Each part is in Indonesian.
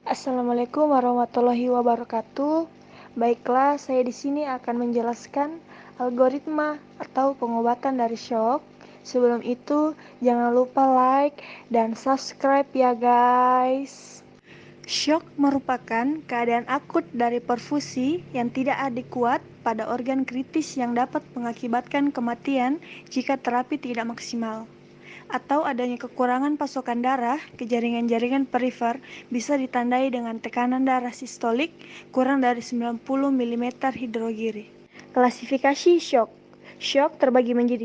Assalamualaikum warahmatullahi wabarakatuh. Baiklah, saya di sini akan menjelaskan algoritma atau pengobatan dari shock. Sebelum itu, jangan lupa like dan subscribe ya guys. Shock merupakan keadaan akut dari perfusi yang tidak adekuat pada organ kritis yang dapat mengakibatkan kematian jika terapi tidak maksimal, atau adanya kekurangan pasokan darah ke jaringan-jaringan perifer bisa ditandai dengan tekanan darah sistolik kurang dari 90 mm hidrogiri. Klasifikasi shock. Shock terbagi menjadi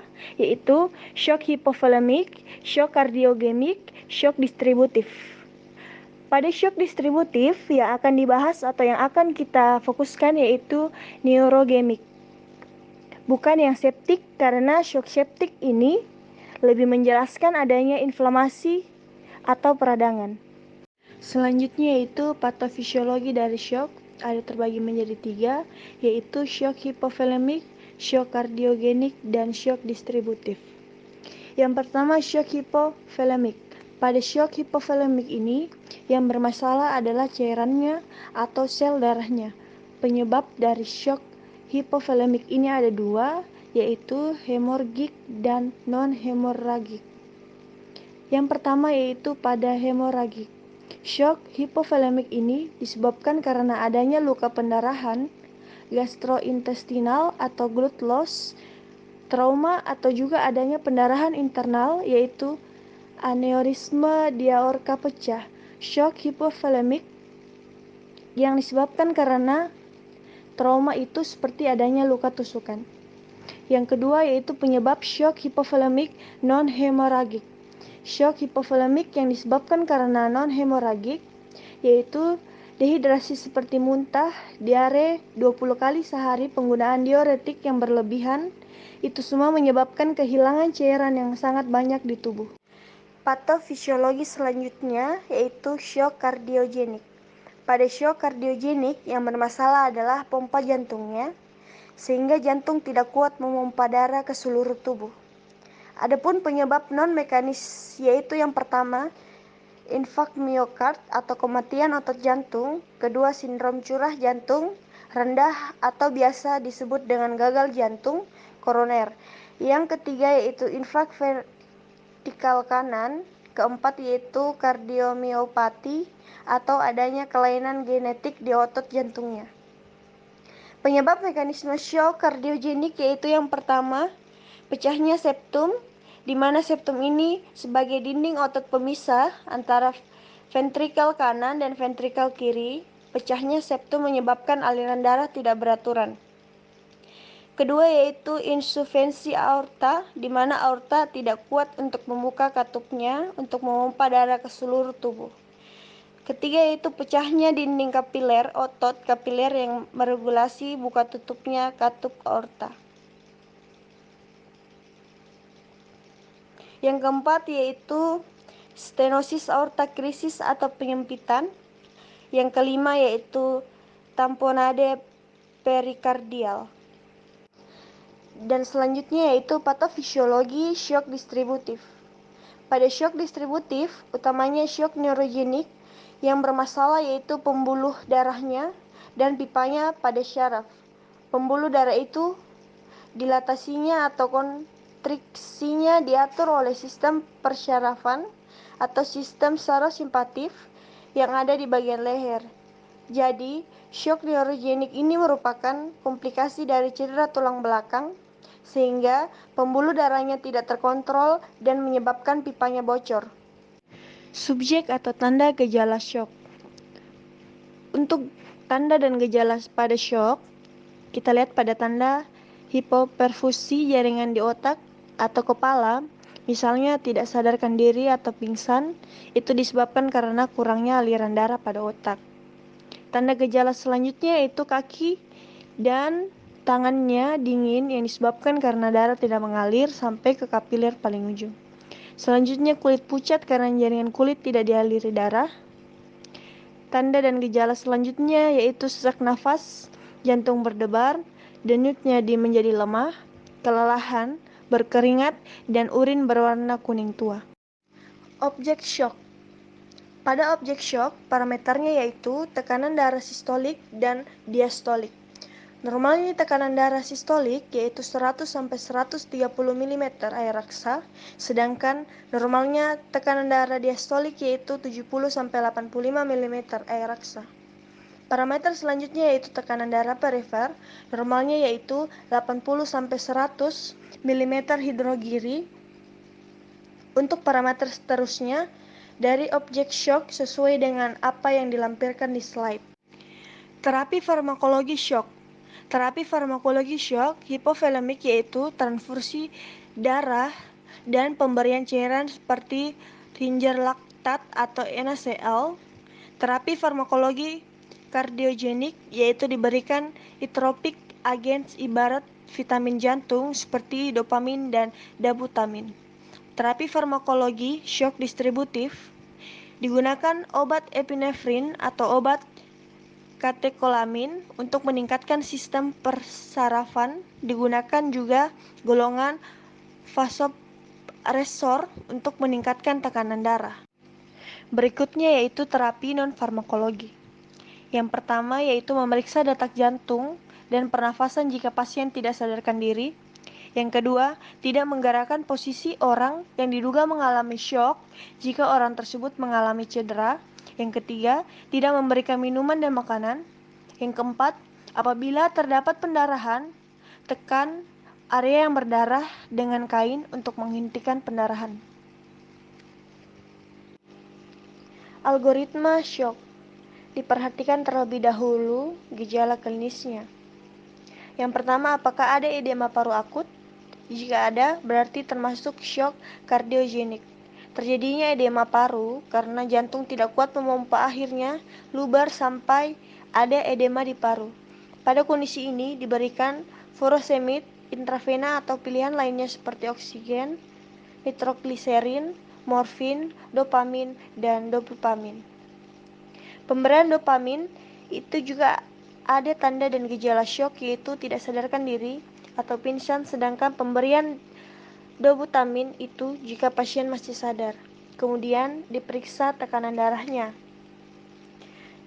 3, yaitu shock hipovolemik, shock kardiogemik, shock distributif. Pada shock distributif yang akan dibahas atau yang akan kita fokuskan yaitu neurogemik. Bukan yang septik, karena shock septik ini lebih menjelaskan adanya inflamasi atau peradangan. Selanjutnya yaitu patofisiologi dari shock, ada terbagi menjadi 3, yaitu shock hipovolemik, shock kardiogenik, dan shock distributif. Yang pertama, shock hipovolemik. Pada shock hipovolemik ini, yang bermasalah adalah cairannya atau sel darahnya. Penyebab dari shock hipovolemik ini ada 2, yaitu hemoragik dan non-hemoragik. Yang pertama yaitu pada hemoragik. Shock hipovolemik ini disebabkan karena adanya luka pendarahan gastrointestinal atau blood loss, trauma, atau juga adanya pendarahan internal yaitu aneurisma di aorta pecah. Shock hipovolemik yang disebabkan karena trauma itu seperti adanya luka tusukan. Yang kedua yaitu penyebab shock hipovolemik non-hemoragik. Shock hipovolemik yang disebabkan karena non-hemoragik yaitu dehidrasi seperti muntah, diare 20 kali sehari, penggunaan diuretik yang berlebihan, itu semua menyebabkan kehilangan cairan yang sangat banyak di tubuh. Patofisiologi selanjutnya yaitu shock kardiogenik. Pada shock kardiogenik yang bermasalah adalah pompa jantungnya, sehingga jantung tidak kuat memompa darah ke seluruh tubuh. Adapun penyebab non-mekanis yaitu yang pertama, infak miokard atau kematian otot jantung, kedua sindrom curah jantung rendah atau biasa disebut dengan gagal jantung koroner, yang ketiga yaitu infak vertikal kanan, keempat yaitu kardiomiopati atau adanya kelainan genetik di otot jantungnya. Penyebab mekanisme shock kardiogenik yaitu yang pertama, pecahnya septum, di mana septum ini sebagai dinding otot pemisah antara ventrikel kanan dan ventrikel kiri. Pecahnya septum menyebabkan aliran darah tidak beraturan. Kedua yaitu insuffisiensi aorta, di mana aorta tidak kuat untuk membuka katupnya untuk memompa darah ke seluruh tubuh. Ketiga yaitu pecahnya dinding kapiler, otot kapiler yang meregulasi buka tutupnya katup aorta. Yang keempat yaitu stenosis aorta krisis atau penyempitan. Yang kelima yaitu tamponade perikardial. Dan selanjutnya yaitu patofisiologi shock distributif. Pada shock distributif, utamanya shock neurogenik, yang bermasalah yaitu pembuluh darahnya dan pipanya pada syaraf. Pembuluh darah itu dilatasinya atau kontriksinya diatur oleh sistem persyarafan atau sistem sarosimpatif yang ada di bagian leher. Jadi, shock neurogenik ini merupakan komplikasi dari cedera tulang belakang sehingga pembuluh darahnya tidak terkontrol dan menyebabkan pipanya bocor. Subjek atau tanda gejala shock. Untuk tanda dan gejala pada shock, kita lihat pada tanda hipoperfusi jaringan di otak atau kepala, misalnya tidak sadarkan diri atau pingsan, itu disebabkan karena kurangnya aliran darah pada otak. Tanda gejala selanjutnya yaitu kaki dan tangannya dingin yang disebabkan karena darah tidak mengalir sampai ke kapiler paling ujung. Selanjutnya kulit pucat karena jaringan kulit tidak dialiri darah. Tanda dan gejala selanjutnya yaitu sesak nafas, jantung berdebar, denyut nadi menjadi lemah, kelelahan, berkeringat, dan urin berwarna kuning tua. Objek shock. Pada objek shock, parameternya yaitu tekanan darah sistolik dan diastolik. Normalnya tekanan darah sistolik yaitu 100 sampai 130 mm air raksa, sedangkan normalnya tekanan darah diastolik yaitu 70 sampai 85 mm air raksa. Parameter selanjutnya yaitu tekanan darah perifer, normalnya yaitu 80 sampai 100 mm hidrogiri. Untuk parameter seterusnya dari objek shock sesuai dengan apa yang dilampirkan di slide. Terapi farmakologi shock. Terapi farmakologi shock hipovolemik yaitu transfusi darah dan pemberian cairan seperti Ringer laktat atau NaCl. Terapi farmakologi kardiogenik yaitu diberikan iotropik agens ibarat vitamin jantung seperti dopamin dan dabutamin. Terapi farmakologi shock distributif digunakan obat epinefrin atau obat katekolamin untuk meningkatkan sistem persarafan. Digunakan juga golongan vasopresor untuk meningkatkan tekanan darah. Berikutnya yaitu terapi non-farmakologi. Yang pertama yaitu memeriksa detak jantung dan pernafasan jika pasien tidak sadarkan diri. Yang kedua, tidak menggerakkan posisi orang yang diduga mengalami shock jika orang tersebut mengalami cedera. Yang ketiga, tidak memberikan minuman dan makanan. Yang keempat, apabila terdapat pendarahan, tekan area yang berdarah dengan kain untuk menghentikan pendarahan. Algoritma shock. Diperhatikan terlebih dahulu gejala klinisnya. Yang pertama, apakah ada edema paru akut? Jika ada, berarti termasuk shock kardiogenik. Terjadinya edema paru karena jantung tidak kuat memompa, akhirnya lubar sampai ada edema di paru. Pada kondisi ini diberikan furosemid intravena atau pilihan lainnya seperti oksigen, nitrogliserin, morfin, dopamin, dan dobutamine. Pemberian dopamin itu juga ada tanda dan gejala shock yaitu tidak sadarkan diri atau pingsan, sedangkan pemberian dobutamin itu jika pasien masih sadar. Kemudian diperiksa tekanan darahnya.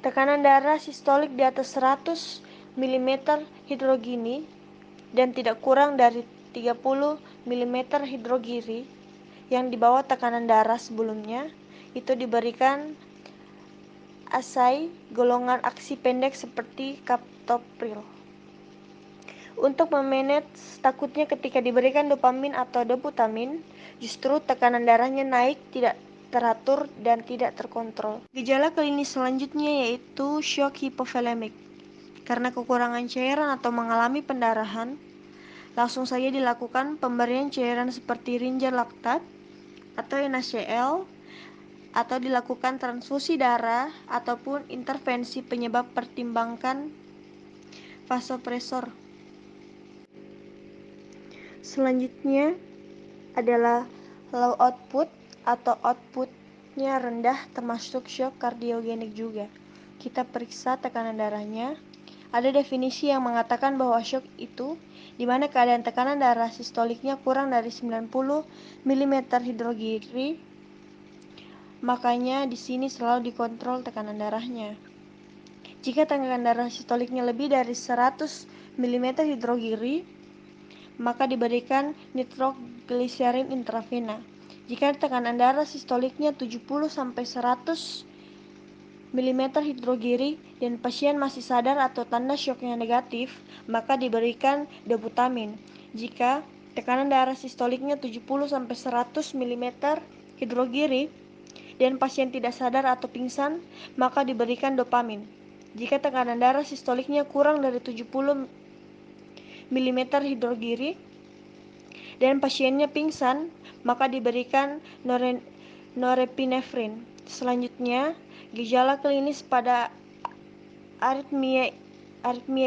Tekanan darah sistolik di atas 100 mm hidrogini dan tidak kurang dari 30 mm hidrogiri yang di bawah tekanan darah sebelumnya, itu diberikan asai golongan aksi pendek seperti captopril. Untuk memanage takutnya ketika diberikan dopamin atau dobutamin, justru tekanan darahnya naik, tidak teratur, dan tidak terkontrol. Gejala klinis selanjutnya yaitu shock hipovolemik. Karena kekurangan cairan atau mengalami pendarahan, langsung saja dilakukan pemberian cairan seperti Ringer laktat atau NaCl, atau dilakukan transfusi darah ataupun intervensi penyebab. Pertimbangkan vasopresor. Selanjutnya adalah low output atau outputnya rendah, termasuk shock kardiogenik juga. Kita periksa tekanan darahnya. Ada definisi yang mengatakan bahwa shock itu di mana keadaan tekanan darah sistoliknya kurang dari 90 mm hidrogiri. Makanya di sini selalu dikontrol tekanan darahnya. Jika tekanan darah sistoliknya lebih dari 100 mm hidrogiri, maka diberikan nitrogliserin intravena. Jika tekanan darah sistoliknya 70 sampai 100 mm hidrogiri dan pasien masih sadar atau tanda syoknya negatif, maka diberikan dobutamin. Jika tekanan darah sistoliknya 70 sampai 100 mm hidrogiri dan pasien tidak sadar atau pingsan, maka diberikan dopamin. Jika tekanan darah sistoliknya kurang dari 70 mm hidrogiri dan pasiennya pingsan, maka diberikan norepinefrin. Selanjutnya, gejala klinis pada aritmia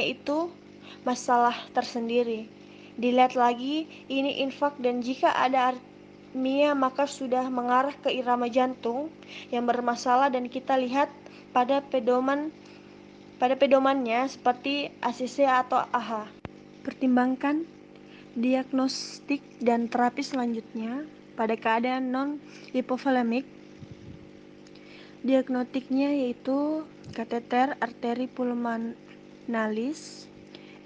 itu masalah tersendiri. Dilihat lagi, ini infak, dan jika ada aritmia maka sudah mengarah ke irama jantung yang bermasalah, dan kita lihat pada pedomannya seperti ACC atau AHA. Pertimbangkan diagnostik dan terapi selanjutnya pada keadaan non-hipovolemik. Diagnostiknya yaitu kateter arteri pulmonalis,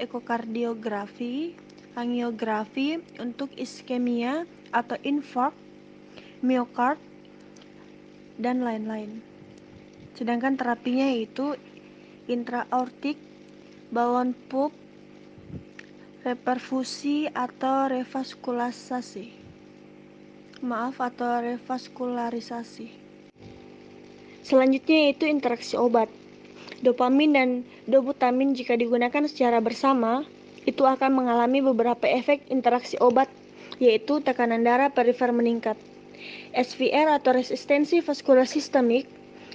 ekokardiografi, angiografi untuk iskemia atau infark, miokard, dan lain-lain. Sedangkan terapinya yaitu intra-aortik, balon pump, reperfusi atau revaskularisasi. Selanjutnya yaitu interaksi obat. Dopamin dan dobutamin jika digunakan secara bersama, itu akan mengalami beberapa efek interaksi obat, yaitu tekanan darah perifer meningkat. SVR atau resistensi vaskular sistemik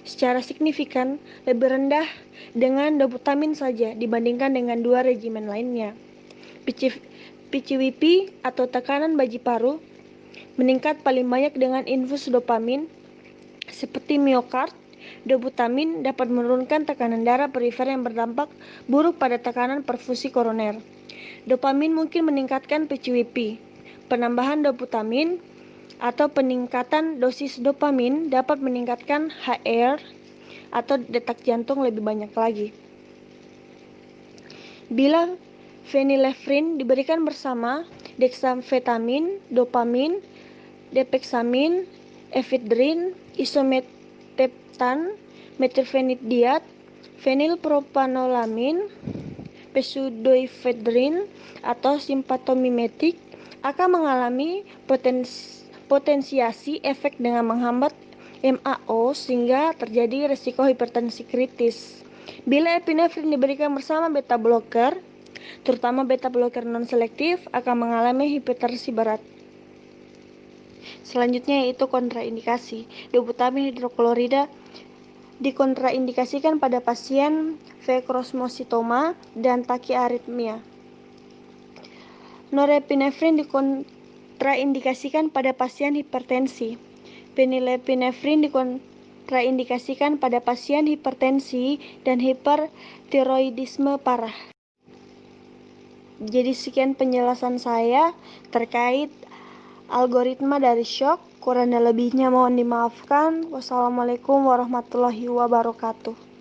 secara signifikan lebih rendah dengan dobutamin saja dibandingkan dengan dua regimen lainnya. PCWP atau tekanan baji paru meningkat paling banyak dengan infus dopamin seperti miokard. Dobutamin dapat menurunkan tekanan darah perifer yang berdampak buruk pada tekanan perfusi koroner. Dopamin mungkin meningkatkan PCWP. Penambahan dobutamin atau peningkatan dosis dopamin dapat meningkatkan HR atau detak jantung lebih banyak lagi. Bila phenylephrine diberikan bersama dexamfetamin, dopamin, depexamin, ephedrine, isomeptan, metilphenidate, fenilpropanolamin, pseudoephedrine, atau simpatomimetik akan mengalami potensiasi efek dengan menghambat MAO sehingga terjadi risiko hipertensi kritis. Bila epinefrin diberikan bersama beta blocker, terutama beta blocker non-selektif, akan mengalami hipertensi berat. Selanjutnya yaitu kontraindikasi. Dobutamin hidroklorida dikontraindikasikan pada pasien fekrosmositoma dan takiaritmia. Norepinefrin dikontraindikasikan pada pasien hipertensi. Phenylephrine dikontraindikasikan pada pasien hipertensi dan hipertiroidisme parah. Jadi sekian penjelasan saya terkait algoritma dari shock. Kurang dan lebihnya mohon dimaafkan. Wassalamualaikum warahmatullahi wabarakatuh.